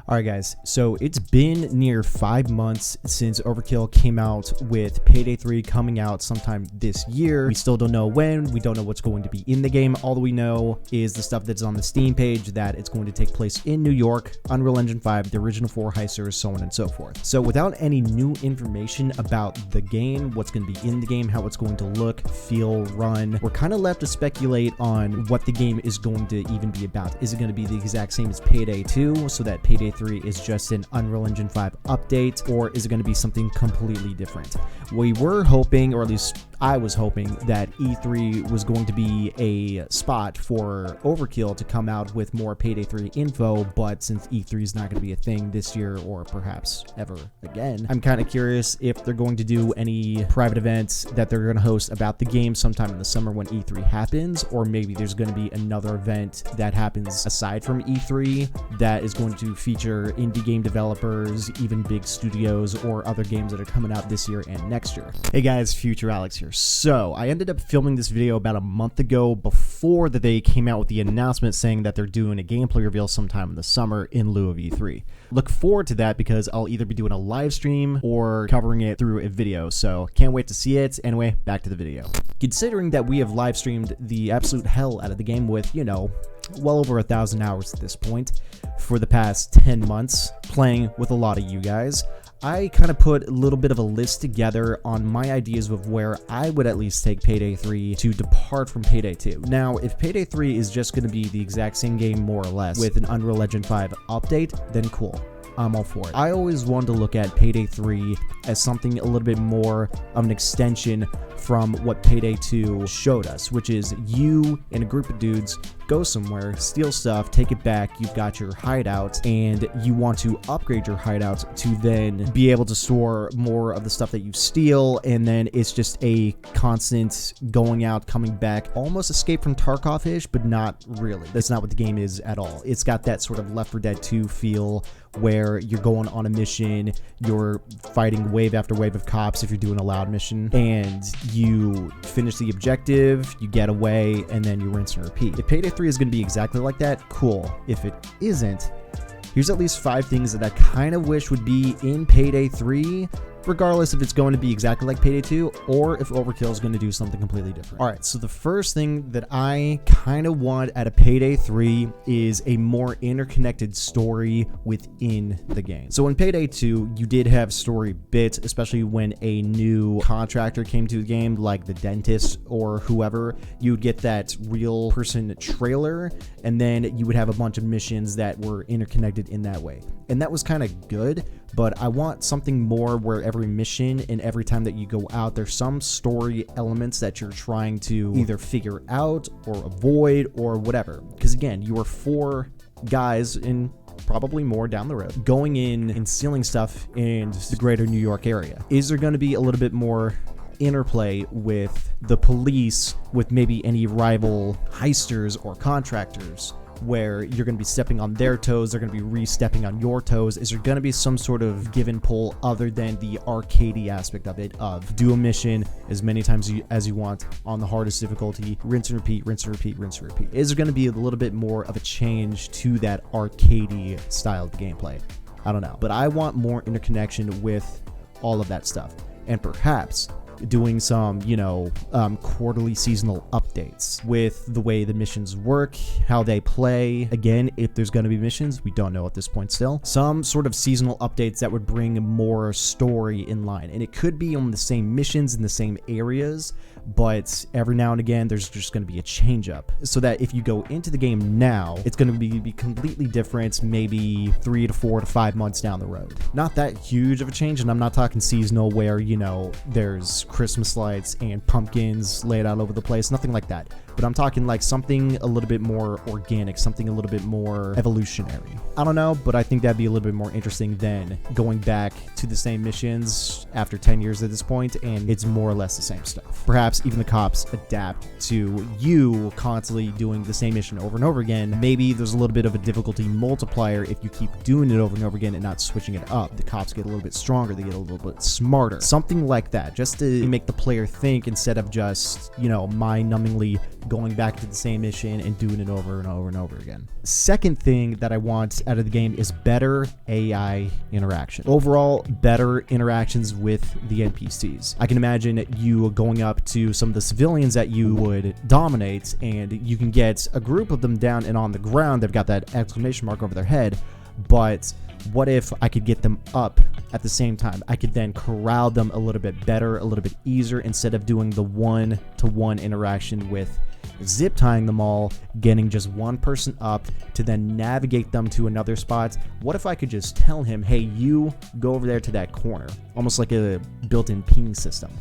Alright guys, so it's been near 5 months since Overkill came out with Payday 3 coming out sometime this year. We still don't know when, we don't know what's going to be in the game. All we know is the stuff that's on the Steam page, that it's going to take place in New York, Unreal Engine 5, the original 4 heisters, so on and so forth. So without any new information about the game, what's going to be in the game, how it's going to look, feel, run, we're kind of left to speculate on what the game is going to even be about. Is it going to be the exact same as Payday 2, so that Payday 3 is just an Unreal Engine 5 update, or is it going to be something completely different? We were hoping, or at least I was hoping, that E3 was going to be a spot for Overkill to come out with more Payday 3 info, but since E3 is not going to be a thing this year, or perhaps ever again, I'm kind of curious if they're going to do any private events that they're going to host about the game sometime in the summer when E3 happens, or maybe there's going to be another event that happens aside from E3 that is going to feature indie game developers, even big studios, or other games that are coming out this year and next year. Hey guys, Future Alex here. So I ended up filming this video about a month ago before that they came out with the announcement saying that they're doing a gameplay reveal sometime in the summer in lieu of E3. Look forward to that because I'll either be doing a live stream or covering it through a video, so can't wait to see it. Anyway, back to the video. Considering that we have live streamed the absolute hell out of the game with, you know, well over 1,000 hours at this point for the past 10 months playing with a lot of you guys, I kind of put a little bit of a list together on my ideas of where I would at least take Payday 3 to depart from Payday 2. Now, if Payday 3 is just going to be the exact same game more or less with an Unreal Engine 5 update, then cool. I'm all for it. I always wanted to look at Payday 3 as something a little bit more of an extension from what Payday 2 showed us, which is you and a group of dudes go somewhere, steal stuff, take it back, you've got your hideout, and you want to upgrade your hideout to then be able to store more of the stuff that you steal, and then it's just a constant going out, coming back, almost Escape from Tarkov-ish, but not really. That's not what the game is at all. It's got that sort of Left 4 Dead 2 feel where you're going on a mission, you're fighting wave after wave of cops if you're doing a loud mission, and you finish the objective, you get away, and then you rinse and repeat. If Payday 3 is going to be exactly like that, cool. If it isn't, here's at least 5 things that I kind of wish would be in Payday 3, regardless if it's going to be exactly like Payday 2 or if Overkill is going to do something completely different. Alright, so the first thing that I kind of want out of Payday 3 is a more interconnected story within the game. So in Payday 2, you did have story bits, especially when a new contractor came to the game, like the dentist or whoever. You would get that real person trailer, and then you would have a bunch of missions that were interconnected in that way. And that was kind of good, but I want something more where every mission and every time that you go out, there's some story elements that you're trying to either figure out or avoid or whatever. Because again, you are 4 guys in probably more down the road going in and stealing stuff in the greater New York area. Is there going to be a little bit more interplay with the police, with maybe any rival heisters or contractors, where you're going to be stepping on their toes, they're going to be re-stepping on your toes? Is there going to be some sort of give and pull other than the arcadey aspect of it, of do a mission as many times as you want on the hardest difficulty, rinse and repeat, rinse and repeat, rinse and repeat? Is there going to be a little bit more of a change to that arcadey style of gameplay? I don't know, but I want more interconnection with all of that stuff, and perhaps doing some, you know, quarterly seasonal updates with the way the missions work, how they play. Again, if there's going to be missions, we don't know at this point still. Some sort of seasonal updates that would bring more story in line. And it could be on the same missions in the same areas, but every now and again, there's just going to be a change up. So that if you go into the game now, it's going to be completely different, maybe 3 to 4 to 5 months down the road. Not that huge of a change, and I'm not talking seasonal where, you know, there's Christmas lights and pumpkins laid out over the place, nothing like that. But I'm talking like something a little bit more organic, something a little bit more evolutionary. I don't know, but I think that'd be a little bit more interesting than going back to the same missions after 10 years at this point, and it's more or less the same stuff. Perhaps even the cops adapt to you constantly doing the same mission over and over again. Maybe there's a little bit of a difficulty multiplier if you keep doing it over and over again and not switching it up. The cops get a little bit stronger, they get a little bit smarter. Something like that, just to make the player think instead of just, you know, mind-numbingly going back to the same mission and doing it over and over and over again. Second thing that I want out of the game is better AI interaction. Overall, better interactions with the NPCs. I can imagine you going up to some of the civilians that you would dominate, and you can get a group of them down and on the ground. They've got that exclamation mark over their head, but what if I could get them up at the same time? I could then corral them a little bit better, a little bit easier, instead of doing the one-to-one interaction with zip tying them all, getting just one person up to then navigate them to another spot. What if I could just tell him, hey, you go over there to that corner, almost like a built-in ping system.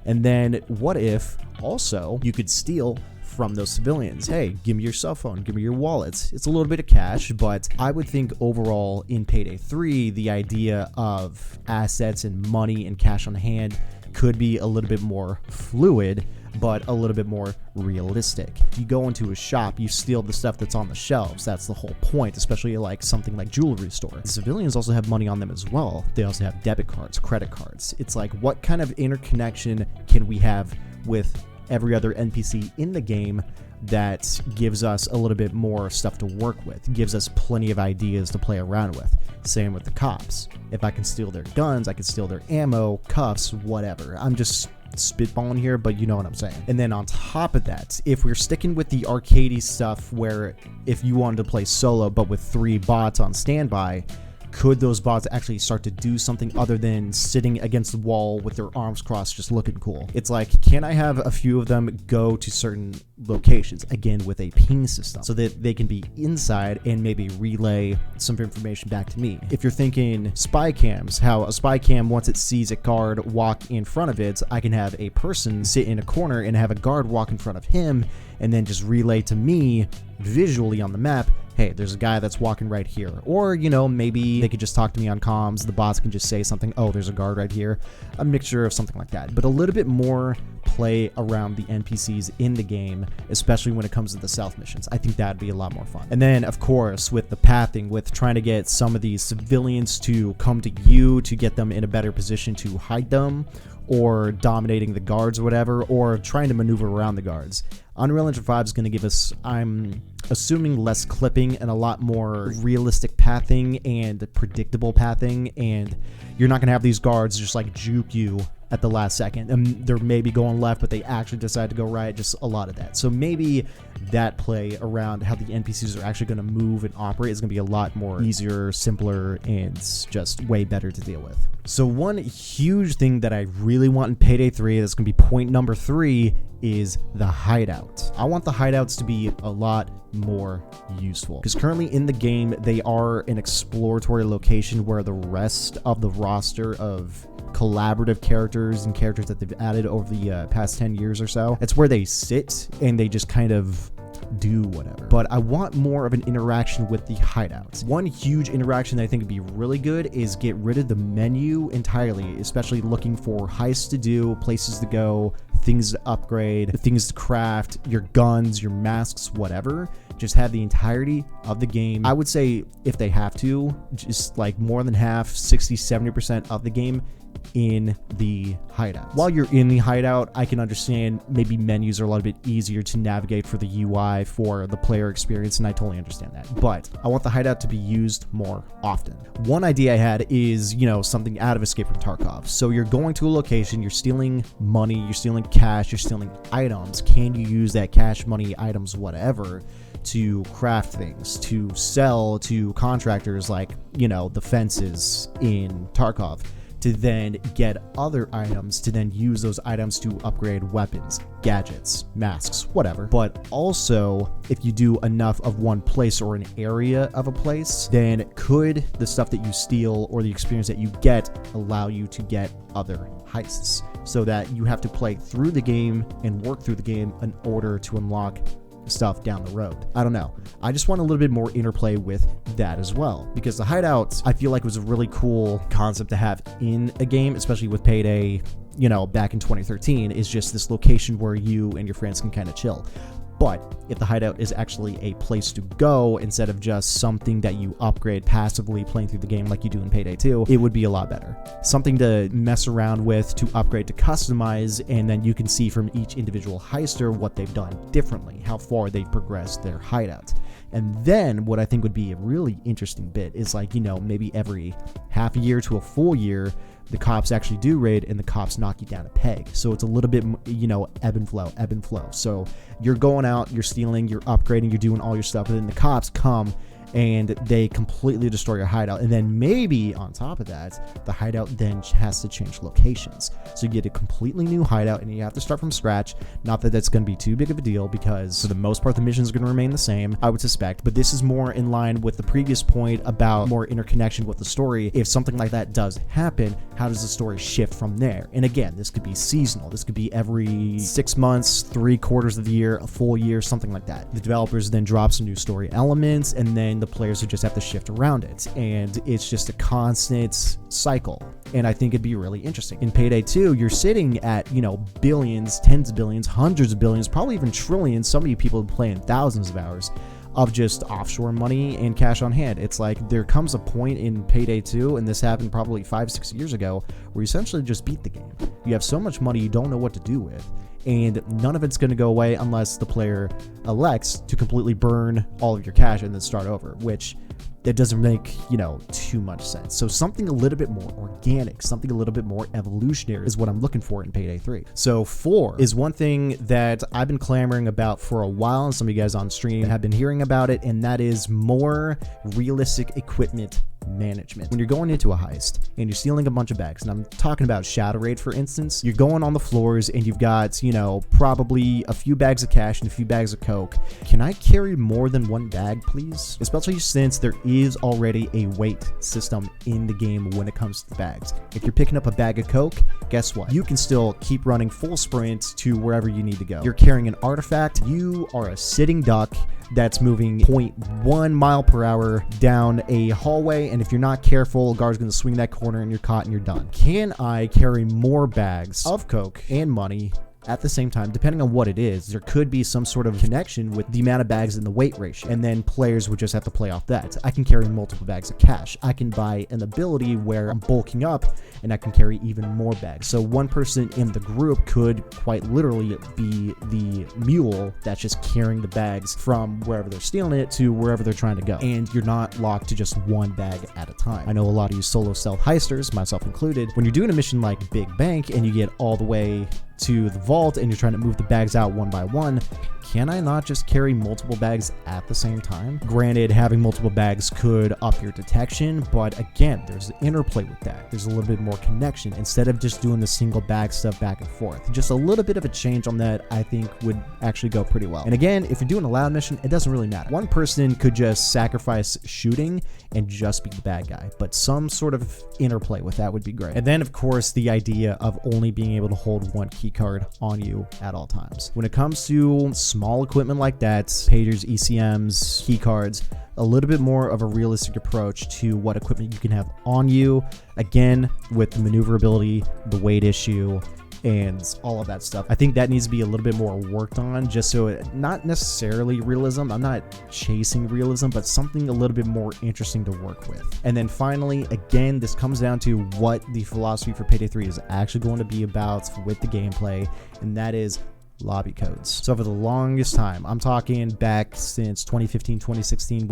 And then what if also you could steal from those civilians? Hey, give me your cell phone, give me your wallets. It's a little bit of cash, but I would think overall in Payday 3, the idea of assets and money and cash on hand could be a little bit more fluid, but a little bit more realistic. You go into a shop, you steal the stuff that's on the shelves. That's the whole point, especially like something like jewelry store. The civilians also have money on them as well. They also have debit cards, credit cards. It's like, what kind of interconnection can we have with every other NPC in the game that gives us a little bit more stuff to work with, gives us plenty of ideas to play around with? Same with the cops. If I can steal their guns, I can steal their ammo, cuffs, whatever. I'm just spitballing here, but you know what I'm saying. And then on top of that, if we're sticking with the arcadey stuff where if you wanted to play solo but with 3 bots on standby, could those bots actually start to do something other than sitting against the wall with their arms crossed just looking cool? It's like, can I have a few of them go to certain locations, again with a ping system, so that they can be inside and maybe relay some information back to me? If you're thinking spy cams, how a spy cam, once it sees a guard walk in front of it, I can have a person sit in a corner and have a guard walk in front of him and then just relay to me visually on the map, hey, there's a guy that's walking right here. Or, you know, maybe they could just talk to me on comms. The bots can just say something, oh, there's a guard right here. A mixture of something like that. But a little bit more play around the NPCs in the game, especially when it comes to the stealth missions. I think that'd be a lot more fun. And then, of course, with the pathing, with trying to get some of these civilians to come to you to get them in a better position to hide them, or dominating the guards or whatever, or trying to maneuver around the guards. Unreal Engine 5 is going to give us, I'm assuming, less clipping and a lot more realistic pathing and predictable pathing, and you're not going to have these guards just like juke you at the last second, and they're maybe going left, but they actually decide to go right. Just a lot of that. So maybe that play around how the NPCs are actually going to move and operate is going to be a lot more easier, simpler, and just way better to deal with. So one huge thing that I really want in Payday 3, that's going to be point number 3, is the hideout. I want the hideouts to be a lot more useful, because currently in the game they are an exploratory location where the rest of the roster of collaborative characters and characters that they've added over the past 10 years or so, that's where they sit and they just kind of do whatever. But I want more of an interaction with the hideouts. One huge interaction that I think would be really good is get rid of the menu entirely, especially looking for heists to do, places to go, things to upgrade, things to craft, your guns, your masks, whatever. Just have the entirety of the game. I would say, if they have to, just like more than half, 60-70% of the game in the hideout. While you're in the hideout, I can understand maybe menus are a little bit easier to navigate for the UI, for the player experience, and I totally understand that. But I want the hideout to be used more often. One idea I had is, you know, something out of Escape from Tarkov. So you're going to a location, you're stealing money, you're stealing cash, you're stealing items. Can you use that cash, money, items, whatever, to craft things, to sell to contractors like, you know, the fences in Tarkov, to then get other items, to then use those items to upgrade weapons, gadgets, masks, whatever. But also, if you do enough of one place or an area of a place, then could the stuff that you steal or the experience that you get allow you to get other heists, so that you have to play through the game and work through the game in order to unlock stuff down the road. I don't know. I just want a little bit more interplay with that as well, because the hideouts, I feel like, was a really cool concept to have in a game, especially with Payday, you know, back in 2013, is just this location where you and your friends can kind of chill. But if the hideout is actually a place to go instead of just something that you upgrade passively playing through the game like you do in Payday 2, it would be a lot better. Something to mess around with, to upgrade, to customize, and then you can see from each individual heister what they've done differently, how far they've progressed their hideout. And then what I think would be a really interesting bit is, like, you know, maybe every half a year to a full year, the cops actually do raid and the cops knock you down a peg. So it's a little bit, you know, ebb and flow. So you're going out, you're stealing, you're upgrading, you're doing all your stuff, and then the cops come and they completely destroy your hideout. And then maybe on top of that, the hideout then has to change locations. So you get a completely new hideout and you have to start from scratch. Not that that's going to be too big of a deal, because for the most part, the missions are going to remain the same, I would suspect. But this is more in line with the previous point about more interconnection with the story. If something like that does happen, how does the story shift from there? And again, this could be seasonal. This could be every 6 months, 3/4 of the year, a full year, something like that. The developers then drop some new story elements, and then the players would just have to shift around it. And it's just a constant cycle. And I think it'd be really interesting. In Payday 2, you're sitting at, you know, billions, tens of billions, hundreds of billions, probably even trillions. Some of you people play in thousands of hours of just offshore money and cash on hand. It's like there comes a point in Payday 2, and this happened probably 5-6 years ago, where you essentially just beat the game. You have so much money you don't know what to do with, and none of it's going to go away unless the player elects to completely burn all of your cash and then start over, which that doesn't make, you know, too much sense. So something a little bit more organic, something a little bit more evolutionary is what I'm looking for in Payday 3. So 4 is one thing that I've been clamoring about for a while, and some of you guys on stream have been hearing about it, and that is more realistic equipment management. When you're going into a heist and you're stealing a bunch of bags, and I'm talking about Shadow Raid, for instance, you're going on the floors and you've got, you know, probably a few bags of cash and a few bags of coke. Can I carry more than one bag, please? Especially since there is already a weight system in the game when it comes to the bags. If you're picking up a bag of coke, guess what? You can still keep running full sprint to wherever you need to go. You're carrying an artifact, you are a sitting duck that's moving 0.1 mile per hour down a hallway, and if you're not careful, a guard's going to swing that corner and you're caught and you're done. Can I carry more bags of coke and money at the same time? Depending on what it is, there could be some sort of connection with the amount of bags and the weight ratio, and then players would just have to play off that. I can carry multiple bags of cash. I can buy an ability where I'm bulking up and I can carry even more bags. So one person in the group could quite literally be the mule that's just carrying the bags from wherever they're stealing it to wherever they're trying to go, and you're not locked to just one bag at a time. I know a lot of you solo stealth heisters, myself included, when you're doing a mission like Big Bank and you get all the way to the vault and you're trying to move the bags out one by one, can I not just carry multiple bags at the same time? Granted, having multiple bags could up your detection, but again, there's interplay with that. There's a little bit more connection instead of just doing the single bag stuff back and forth. Just a little bit of a change on that, I think, would actually go pretty well. And again, if you're doing a loud mission, it doesn't really matter. One person could just sacrifice shooting and just be the bad guy, but some sort of interplay with that would be great. And then, of course, the idea of only being able to hold one key card on you at all times. When it comes to small equipment like that, pagers, ECMs, key cards, a little bit more of a realistic approach to what equipment you can have on you. Again, with the maneuverability, the weight issue, and all of that stuff. I think that needs to be a little bit more worked on, just so it, not necessarily realism, I'm not chasing realism, but something a little bit more interesting to work with. And then finally, again, this comes down to what the philosophy for Payday 3 is actually going to be about with the gameplay, and that is lobby codes. So for the longest time, I'm talking back since 2015, 2016,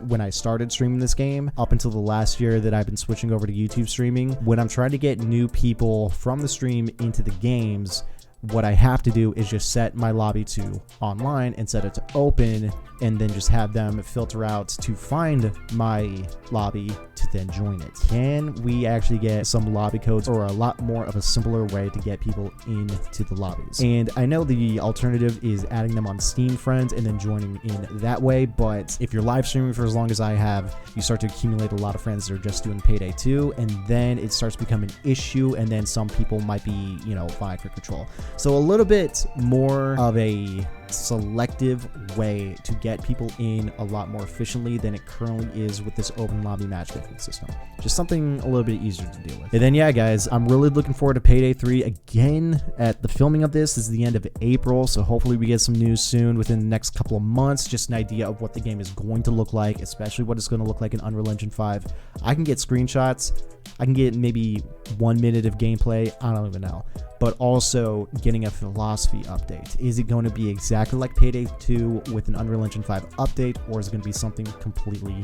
when I started streaming this game, up until the last year that I've been switching over to YouTube streaming, when I'm trying to get new people from the stream into the games, what I have to do is just set my lobby to online and set it to open, and then just have them filter out to find my lobby to then join it. Can we actually get some lobby codes, or a lot more of a simpler way to get people into the lobbies? And I know the alternative is adding them on Steam friends and then joining in that way, but if you're live streaming for as long as I have, you start to accumulate a lot of friends that are just doing Payday 2, and then it starts to become an issue, and then some people might be, you know, vying for control. So a little bit more of a selective way to get people in a lot more efficiently than it currently is with this open lobby matchmaking system. Just something a little bit easier to deal with. And then yeah, guys, I'm really looking forward to Payday 3 again. At the filming of this is the end of April, so hopefully we get some news soon within the next couple of months, just an idea of what the game is going to look like, especially what it's going to look like in Unreal Engine 5. I can get screenshots, I can get maybe 1 minute of gameplay, I don't even know, but also getting a philosophy update. Is it going to be exactly like Payday 2 with an Unreal Engine 5 update, or is it going to be something completely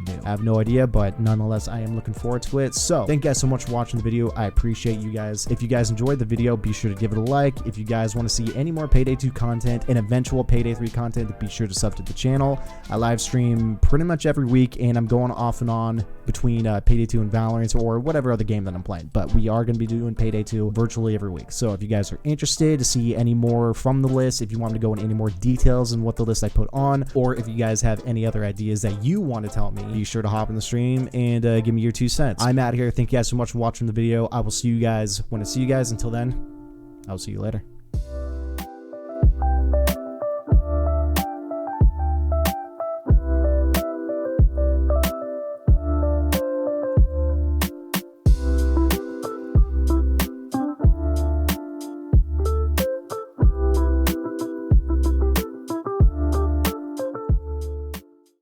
new? I have no idea, but nonetheless, I am looking forward to it. So thank you guys so much for watching the video. I appreciate you guys. If you guys enjoyed the video, be sure to give it a like. If you guys want to see any more Payday 2 content and eventual Payday 3 content, be sure to sub to the channel. I live stream pretty much every week, and I'm going off and on between Payday 2 and Valorant or whatever other game that I'm playing, but we are going to be doing Payday 2 virtually every week. So if you guys are interested to see any more from the list, if you want me to go into any more details in what the list I put on, or if you guys have any other ideas that you want to tell me, be sure to hop in the stream and give me your 2 cents. I'm out of here. Thank you guys so much for watching the video. I will see you guys when I see you guys. Until then, I'll see you later.